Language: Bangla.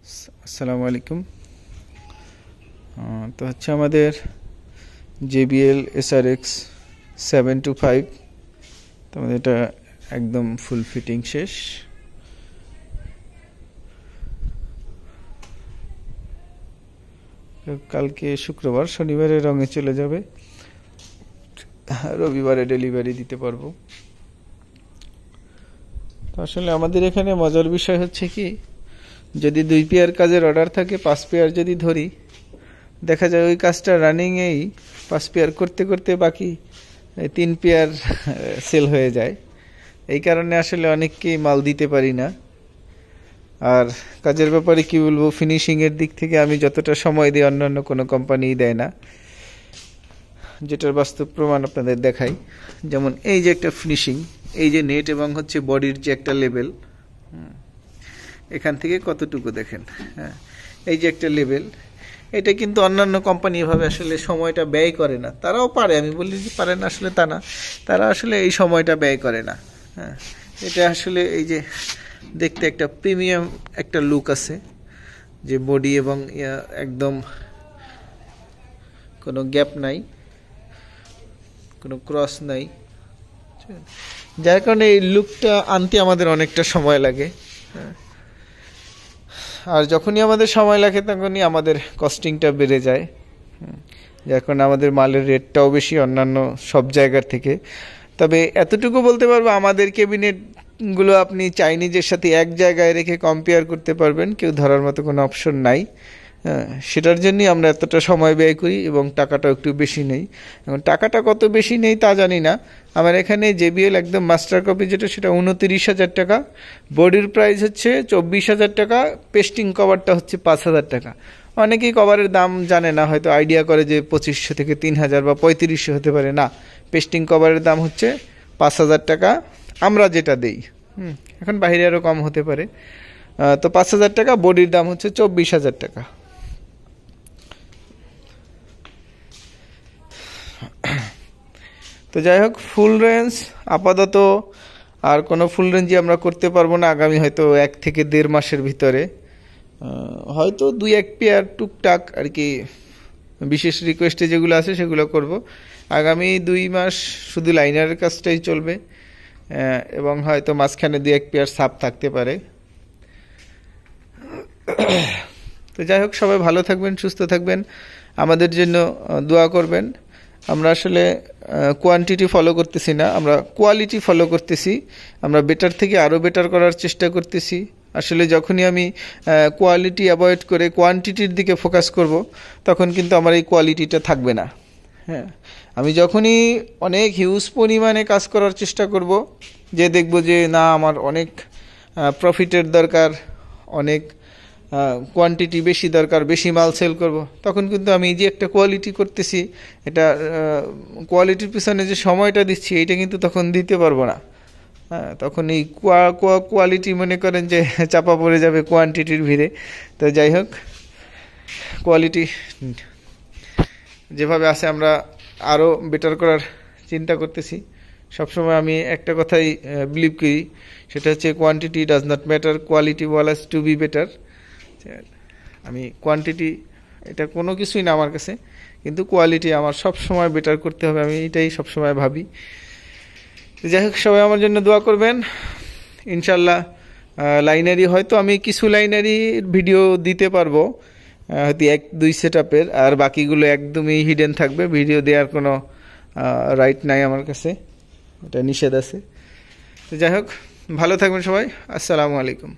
আসসালামু আলাইকুম। তো হচ্ছে আমাদের JBL SRX 725, তো আমাদের এটা একদম ফুল ফিটিং শেষ। কালকে শুক্রবার, শনিবারে রঙে চলে যাবে, রবিবারে ডেলিভারি দিতে পারবো। তো আসলে আমাদের এখানে মজার বিষয় হচ্ছে কি, যদি 2 পেয়ার কাজের অর্ডার থাকে, 5 পেয়ার যদি ধরি, দেখা যায় ওই কাজটা রানিংয়েই 5 পেয়ার করতে করতে বাকি 3 পেয়ার সেল হয়ে যায়। এই কারণে আসলে অনেককেই মাল দিতে পারি না। আর কাজের ব্যাপারে কি বলবো, ফিনিশিংয়ের দিক থেকে আমি যতটা সময় দিই অন্যান্য কোনো কোম্পানিই দেয় না, যেটার বাস্তব প্রমাণ আপনাদের দেখাই। যেমন এই যে একটা ফিনিশিং, এই যে নেট এবং হচ্ছে বডির যে একটা লেভেল, এখান থেকে কতটুকু দেখেন, হ্যাঁ, এই যে একটা লেভেল, এটা কিন্তু অন্যান্য কোম্পানি এভাবে আসলে সময়টা ব্যয় করে না। তারাও পারে, আমি বলি যে পারে না আসলে তা না, তারা আসলে এই সময়টা ব্যয় করে না। হ্যাঁ, এটা আসলে এই যে দেখতে একটা প্রিমিয়াম একটা লুক আছে, যে বডি এবং একদম কোনো গ্যাপ নাই, কোনো ক্রস নাই, যার কারণে এই লুকটা আনতে আমাদের অনেকটা সময় লাগে। হ্যাঁ, আর যখনই আমাদের সময় লাগে তখনই আমাদের কস্টিংটা বেড়ে যায়, যার কারণে আমাদের মালের রেটটাও বেশি অন্যান্য সব জায়গার থেকে। তবে এতটুকু বলতে পারবো, আমাদের ক্যাবিনেটগুলো আপনি চাইনিজের সাথে এক জায়গায় রেখে কম্পেয়ার করতে পারবেন, কেউ ধরার মতো কোনো অপশন নাই। সেটার জন্যই আমরা এতটা সময় ব্যয় করি এবং টাকাটাও একটু বেশি নেই। এখন টাকাটা কত বেশি নেই তা জানি না। আমার এখানে JBL একদম মাস্টার কপি যেটা, সেটা 29,000 টাকা, বডির প্রাইস হচ্ছে 24,000 টাকা, পেস্টিং কভারটা হচ্ছে 5,000 টাকা। অনেকেই কভারের দাম জানে না, হয়তো আইডিয়া করে যে 2,500 থেকে 3,000 বা 3,500 হতে পারে। না, পেস্টিং কভারের দাম হচ্ছে 5,000 টাকা আমরা যেটা দেই। এখন বাইরে আরও কম হতে পারে। তো 5,000 টাকা, বডির দাম হচ্ছে 24,000 টাকা। তো যাই হোক, ফুল রেঞ্জ আপাতত আর কোনো ফুল রেঞ্জই আমরা করতে পারবো না আগামী হয়তো 1 থেকে 1.5 মাসের ভিতরে। হয়তো 2-1 পেয়ার টুকটাক আর কি বিশেষ রিকোয়েস্টে যেগুলো আছে সেগুলো করব। আগামী 2 মাস শুধু লাইনারের কাজটাই চলবে, এবং হয়তো মাঝখানে 2-1 পেয়ার সাপ থাকতে পারে। তো যাই হোক, সবাই ভালো থাকবেন, সুস্থ থাকবেন, আমাদের জন্য দোয়া করবেন। আমরা আসলে কোয়ান্টিটি ফলো করতেছি না, আমরা কোয়ালিটি ফলো করতেছি। আমরা বেটার থেকে আরও বেটার করার চেষ্টা করতেছি। আসলে যখনই আমি কোয়ালিটি অ্যাভয়েড করে কোয়ান্টিটির দিকে ফোকাস করব, তখন কিন্তু আমার এই কোয়ালিটিটা থাকবে না। হ্যাঁ, আমি যখনই অনেক হিউজ পরিমাণে কাজ করার চেষ্টা করব, যে দেখব যে না আমার অনেক প্রফিটের দরকার, অনেক কোয়ান্টিটি বেশি দরকার, বেশি মাল সেল করব, তখন কিন্তু আমি যে একটা কোয়ালিটি করতেছি, এটা কোয়ালিটির পিছনে যে সময়টা দিচ্ছি, এইটা কিন্তু তখন দিতে পারবো না। হ্যাঁ, তখন এই কোয়ালিটি মনে করেন যে চাপা পড়ে যাবে কোয়ান্টিটির ভিড়ে। তো যাই হোক, কোয়ালিটি যেভাবে আছে আমরা আরও বেটার করার চিন্তা করতেছি। সবসময় আমি একটা কথাই বিলিভ করি, সেটা হচ্ছে quantity does not matter, quality always to be better. আমি কোয়ান্টিটি এটা কোনো কিছুই না আমার কাছে, কিন্তু কোয়ালিটি আমার সব সময় বেটার করতে হবে, আমি এটাই সবসময় ভাবি। যাই হোক, সবাই আমার জন্য দোয়া করবেন। ইনশাল্লাহ লাইনারি হয়তো আমি কিছু লাইনারি ভিডিও দিতে পারবো, হয়তো 1-2 সেটআপের, আর বাকিগুলো একদমই হিডেন থাকবে। ভিডিও দেওয়ার কোনো রাইট নাই আমার কাছে, এটা নিষেধ আছে। তো যাই হোক, ভালো থাকবেন সবাই। আসসালামু আলাইকুম।